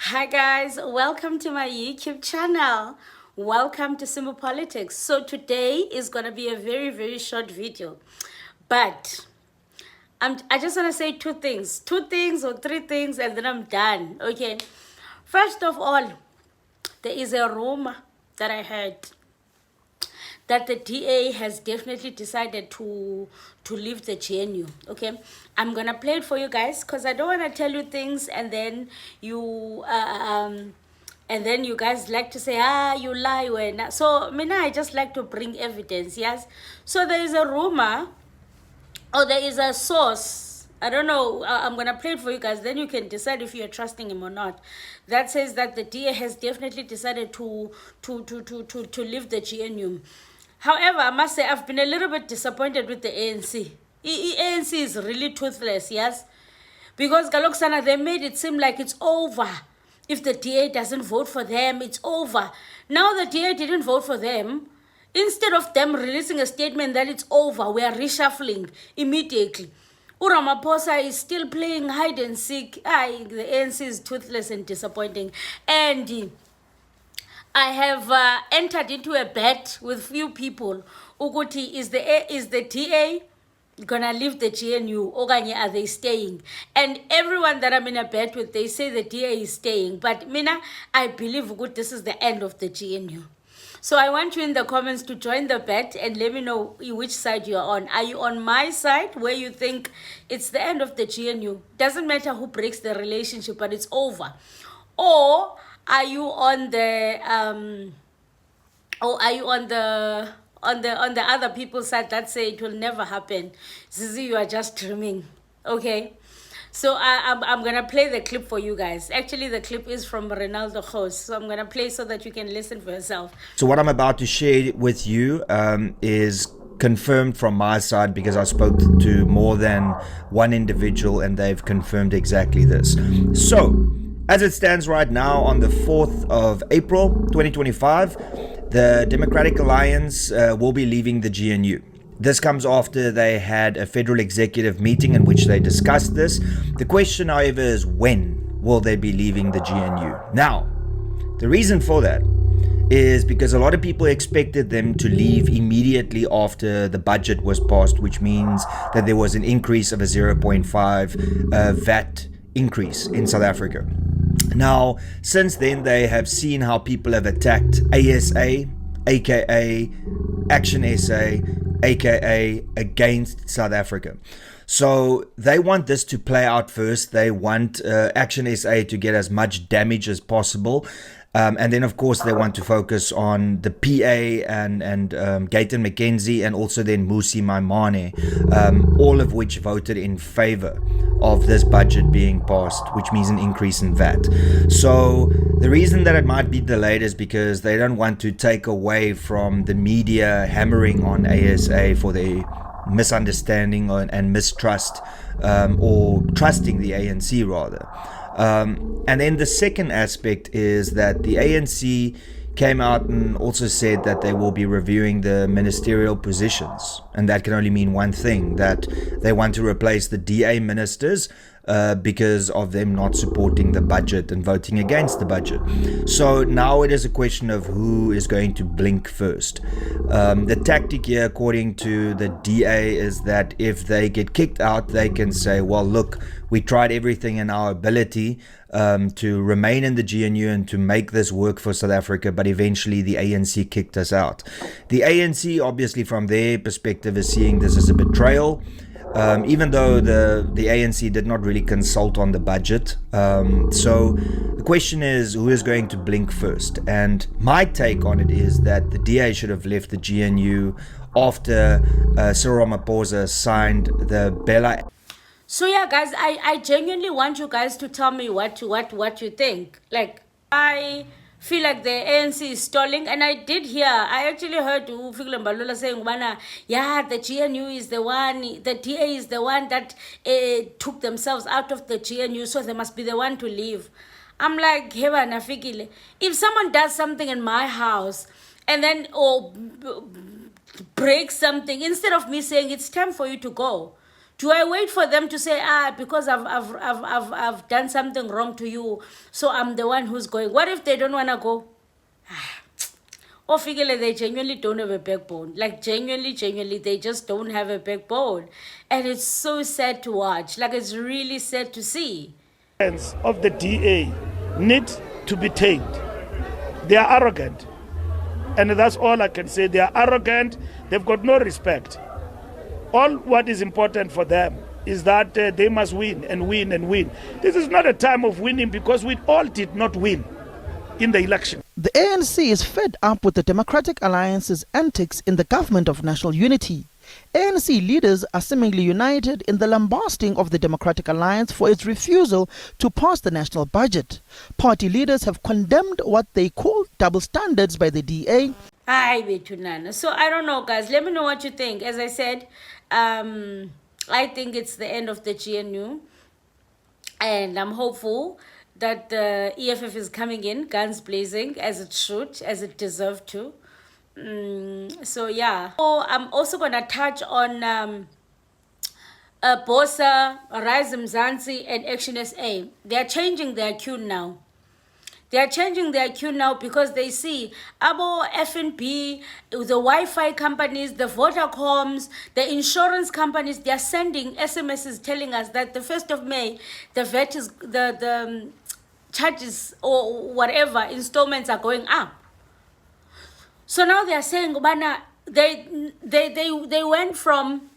Hi guys, welcome to my YouTube channel. Welcome to Simple Politics. So today is gonna be a very short video, but I just wanna say two things or three things, and then I'm done. Okay. First of all, there is a rumor that I heard that the DA has definitely decided to leave the GNU. Okay, I'm gonna play it for you guys because I don't want to tell you things and then you guys like to say you lie when. So Mina, I just like to bring evidence. Yes, so there is a rumor or there is a source. I don't know. I'm gonna play it for you guys. Then you can decide if you're trusting him or not. That says that the DA has definitely decided to leave the GNU. However, I must say I've been a little bit disappointed with the ANC. ANC is really toothless, yes? Because Galoksana, they made it seem like it's over. If the DA doesn't vote for them, it's over. Now the DA didn't vote for them. Instead of them releasing a statement that it's over, we are reshuffling immediately. Ramaphosa is still playing hide and seek. The ANC is toothless and disappointing. And I have entered into a bet with few people. Uguti, is the DA gonna leave the GNU? Oganye, are they staying? And everyone that I'm in a bet with, they say the DA is staying. But Mina, I believe Uguti, this is the end of the GNU. So I want you in the comments to join the bet and let me know which side you're on. Are you on my side where you think it's the end of the GNU? Doesn't matter who breaks the relationship, but it's over. Or are you on the other people's side that say it will never happen? Zizi, you are just dreaming. Okay. So I'm going to play the clip for you guys. Actually, the clip is from Ronaldo host. So I'm going to play so that you can listen for yourself. So what I'm about to share with you is confirmed from my side because I spoke to more than one individual and they've confirmed exactly this. So, as it stands right now on the 4th of April 2025, the Democratic Alliance will be leaving the GNU. This comes after they had a federal executive meeting in which they discussed this. The question, however, is when will they be leaving the GNU? Now, the reason for that is because a lot of people expected them to leave immediately after the budget was passed, which means that there was an increase of a 0.5 VAT increase in South Africa. Now, since then, they have seen how people have attacked ASA, aka Action SA, aka Against South Africa. So they want this to play out first. They want Action SA to get as much damage as possible. And then, of course, they want to focus on the PA and Gayton McKenzie and also then Musi Maimane, all of which voted in favor of this budget being passed, which means an increase in VAT. So the reason that it might be delayed is because they don't want to take away from the media hammering on ASA for their misunderstanding and mistrust or trusting the ANC rather. And then the second aspect is that the ANC came out and also said that they will be reviewing the ministerial positions. And that can only mean one thing, that they want to replace the DA ministers because of them not supporting the budget and voting against the budget. So now it is a question of who is going to blink first. The tactic here, according to the DA, is that if they get kicked out, they can say, well, look, we tried everything in our ability to remain in the GNU and to make this work for South Africa, but eventually the ANC kicked us out. The ANC, obviously, from their perspective, is seeing this as a betrayal. Even though the ANC did not really consult on the budget. So the question is, who is going to blink first? And my take on it is that the DA should have left the GNU after Cyril Ramaphosa signed the Bella. So yeah, guys, I genuinely want you guys to tell me what you think. Like, I feel like the ANC is stalling, and I did hear, I actually heard Fikile Mbalula saying, yeah, the GNU is the one, the DA is the one that took themselves out of the GNU, so they must be the one to leave. I'm like, Fikile, if someone does something in my house and then breaks something, instead of me saying it's time for you to go, Do I wait for them to say, because I've done something wrong to you, so I'm the one who's going? What if they don't want to go? Or figure like they genuinely don't have a backbone. Like genuinely, they just don't have a backbone. And it's so sad to watch. Like it's really sad to see. Of the DA need to be tamed. They are arrogant. And that's all I can say. They are arrogant. They've got no respect. All what is important for them is that they must win and win and win. This is not a time of winning because we all did not win in the election. The ANC is fed up with the Democratic Alliance's antics in the government of national unity. ANC leaders are seemingly united in the lambasting of the Democratic Alliance for its refusal to pass the national budget. Party leaders have condemned what they call double standards by the DA. So I don't know, guys. Let me know what you think. As I said, I think it's the end of the GNU. And I'm hopeful that the EFF is coming in, guns blazing, as it should, as it deserved to. So yeah. So I'm also going to touch on Bosa, Rise Mzansi, and Action SA. They're changing their tune now. They are changing their tune now because they see Abo, FNB, the Wi-Fi companies, the Vodacoms, the insurance companies, they are sending SMSs telling us that the 1st of May, the VAT is, the charges or whatever, installments are going up. So now they are saying, they went from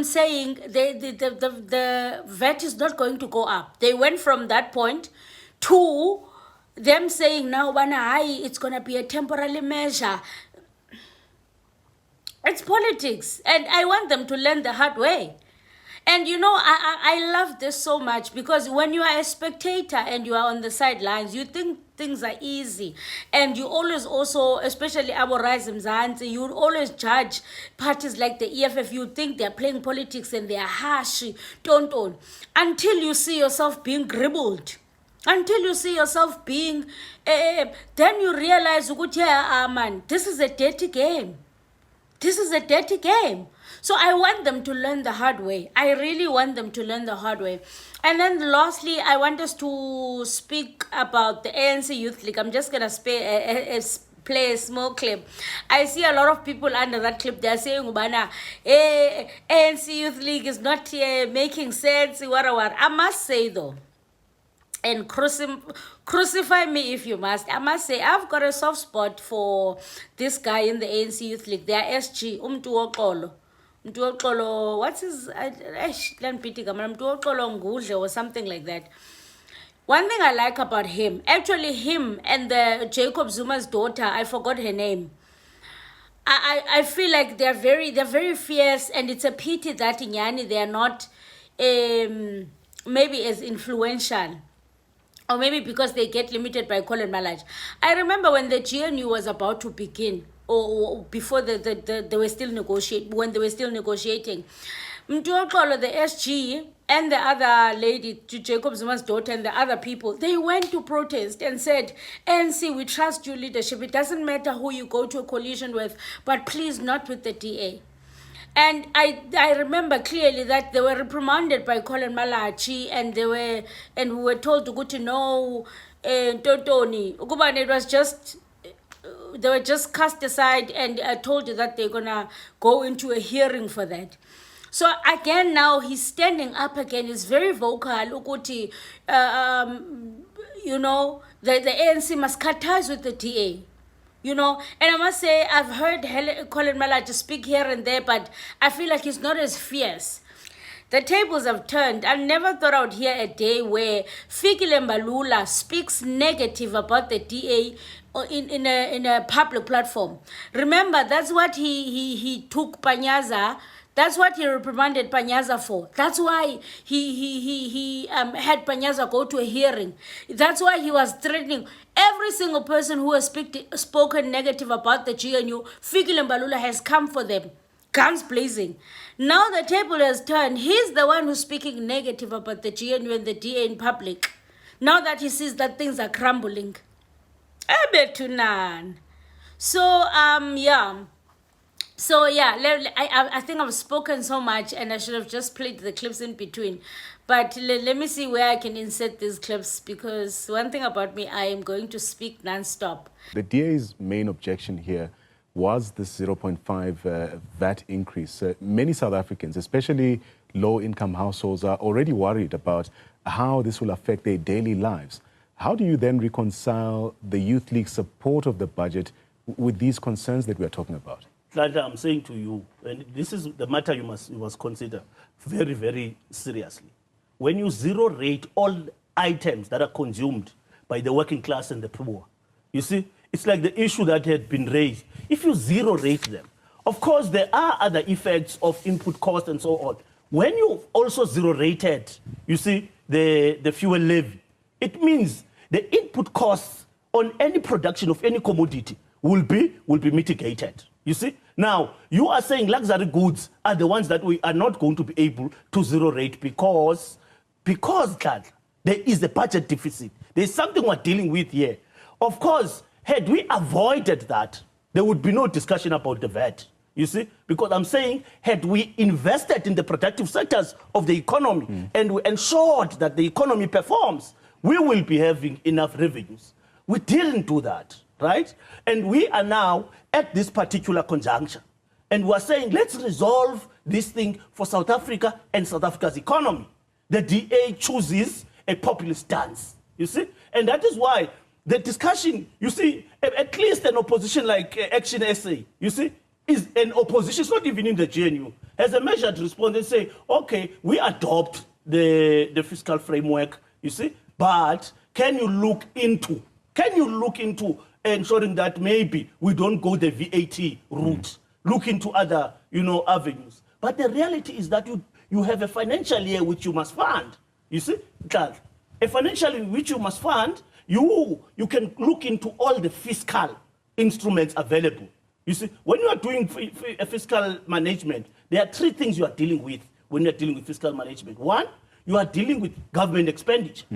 saying the VAT is not going to go up. They went from that point to them saying now, it's going to be a temporary measure. It's politics. And I want them to learn the hard way. And you know, I love this so much because when you are a spectator and you are on the sidelines, you think things are easy. And you always also, especially Abo Rise Mzansi, you would always judge parties like the EFF. You think they're playing politics and they're harsh, don't. Until you see yourself being gribbled. Until you see yourself being, then you realize, man, this is a dirty game. This is a dirty game. So I want them to learn the hard way. I really want them to learn the hard way. And then lastly, I want us to speak about the ANC Youth League. I'm just going to play a small clip. I see a lot of people under that clip. They're saying, ANC Youth League is not making sense. What. I must say though, and crucify me if you must, I must say I've got a soft spot for this guy in the ANC Youth League. They are SG, what's his, or something like that. One thing I like about him, actually him and the Jacob Zuma's daughter, I forgot her name. I feel like they're very fierce, and it's a pity that in Yani they are not maybe as influential. Or maybe because they get limited by Colin Malaj. I remember when the GNU was about to begin, or before they were still when they were still negotiating, Mtuokolo, the SG, and the other lady, Jacob Zuma's daughter, and the other people, they went to protest and said, ANC, we trust your leadership. It doesn't matter who you go to a coalition with, but please not with the DA. And I remember clearly that they were reprimanded by Colin Malachi, and we were told to go to know Totoni. It was just, they were just cast aside and told that they're gonna go into a hearing for that. So again, now he's standing up again. He's very vocal. Ukuti, you know, the ANC must cut ties with the DA. You know, and I must say, I've heard Colin Malachi speak here and there, but I feel like he's not as fierce. The tables have turned. I never thought I would hear a day where Fikile Mbalula speaks negative about the DA in a public platform. Remember, that's what he took Panyaza. That's what he reprimanded Panyaza for. That's why he had Panyaza go to a hearing. That's why he was threatening every single person who has spoken negative about the GNU. Fikile Mbalula has come for them, guns blazing. Now the table has turned. He's the one who's speaking negative about the GNU and the DA in public. Now that he sees that things are crumbling. I bet to none. So, yeah. So yeah, I think I've spoken so much, and I should have just played the clips in between. But let me see where I can insert these clips, because one thing about me, I am going to speak non-stop. The DA's main objection here was this 0.5 VAT increase. Many South Africans, especially low-income households, are already worried about how this will affect their daily lives. How do you then reconcile the Youth League's support of the budget with these concerns that we are talking about? Like I'm saying to you, and this is the matter you must consider very, very seriously. When you zero rate all items that are consumed by the working class and the poor, you see, it's like the issue that had been raised. If you zero rate them, of course, there are other effects of input cost and so on. When you also zero rated, you see, the fuel levy, it means the input costs on any production of any commodity will be mitigated. You see? Now, you are saying luxury goods are the ones that we are not going to be able to zero rate because that there is a budget deficit. There's something we're dealing with here. Of course, had we avoided that, there would be no discussion about the VAT. You see? Because I'm saying, had we invested in the productive sectors of the economy and we ensured that the economy performs, we will be having enough revenues. We didn't do that, right? And we are now at this particular conjuncture. And we're saying, let's resolve this thing for South Africa and South Africa's economy. The DA chooses a populist stance, you see? And that is why the discussion, you see, at least an opposition like Action SA, you see, is an opposition, it's not even in the GNU, has a measured response and say, okay, we adopt the fiscal framework, you see, but can you look into ensuring that maybe we don't go the VAT route, look into other, avenues. But the reality is that you have a financial year which you must fund. You see, that a financial year which you must fund, you can look into all the fiscal instruments available. You see, when you are doing fiscal management, there are three things you are dealing with when you are dealing with fiscal management. One, you are dealing with government expenditure.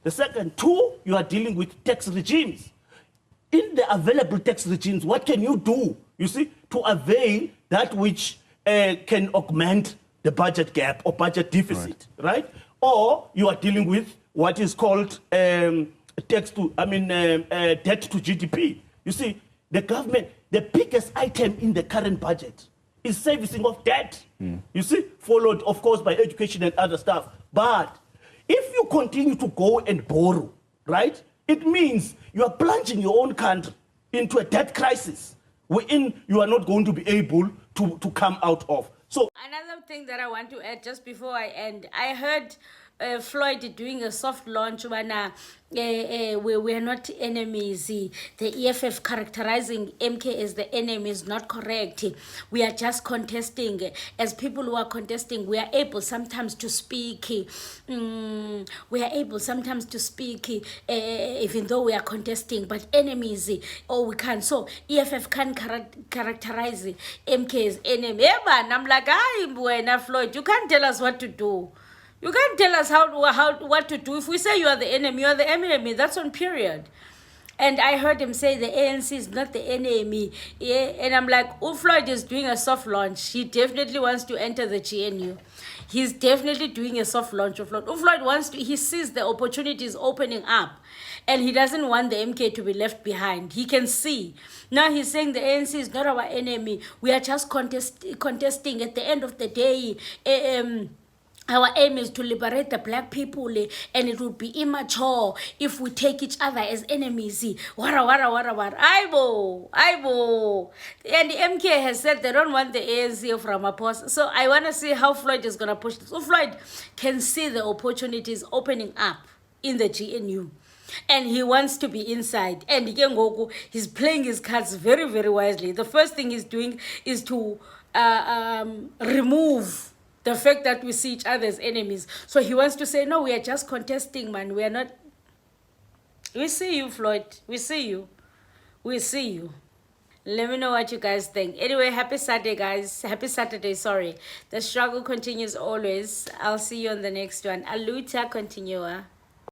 The second, two, you are dealing with tax regimes. In the available tax regimes, what can you do, you see, to avail that which can augment the budget gap or budget deficit, right? Or you are dealing with what is called debt to GDP. You see, the government, the biggest item in the current budget is servicing of debt. You see, followed, of course, by education and other stuff. But if you continue to go and borrow, right, it means you are plunging your own country into a debt crisis wherein you are not going to be able to come out of. So another thing that I want to add just before I end, I heard Floyd doing a soft launch when we are not enemies. The EFF characterizing MK as the enemy is not correct. We are just contesting. As people who are contesting, we are able sometimes to speak. We are able sometimes to speak even though we are contesting, but enemies, we can't. So EFF can characterize MK as enemy. And I'm like, Floyd, you can't tell us what to do. You can't tell us what to do. If we say you are the enemy, you are the enemy. That's on period. And I heard him say the ANC is not the enemy. Yeah, and I'm like, Floyd is doing a soft launch. He definitely wants to enter the GNU. He's definitely doing a soft launch of Floyd. Floyd he sees the opportunities opening up. And he doesn't want the MK to be left behind. He can see. Now he's saying the ANC is not our enemy. We are just contesting. At the end of the day, our aim is to liberate the black people, and it would be immature if we take each other as enemies. Wara. Aibo. And the MK has said they don't want the ANC of Ramaphosa. So I want to see how Floyd is going to push this. So Floyd can see the opportunities opening up in the GNU. And he wants to be inside. And he's playing his cards very, very wisely. The first thing he's doing is to remove the fact that we see each other as enemies. So he wants to say, no, we are just contesting, man. We are not. We see you, Floyd. We see you. We see you. Let me know what you guys think. Anyway, happy Saturday, guys. Happy Saturday, sorry. The struggle continues always. I'll see you on the next one. Aluta continua.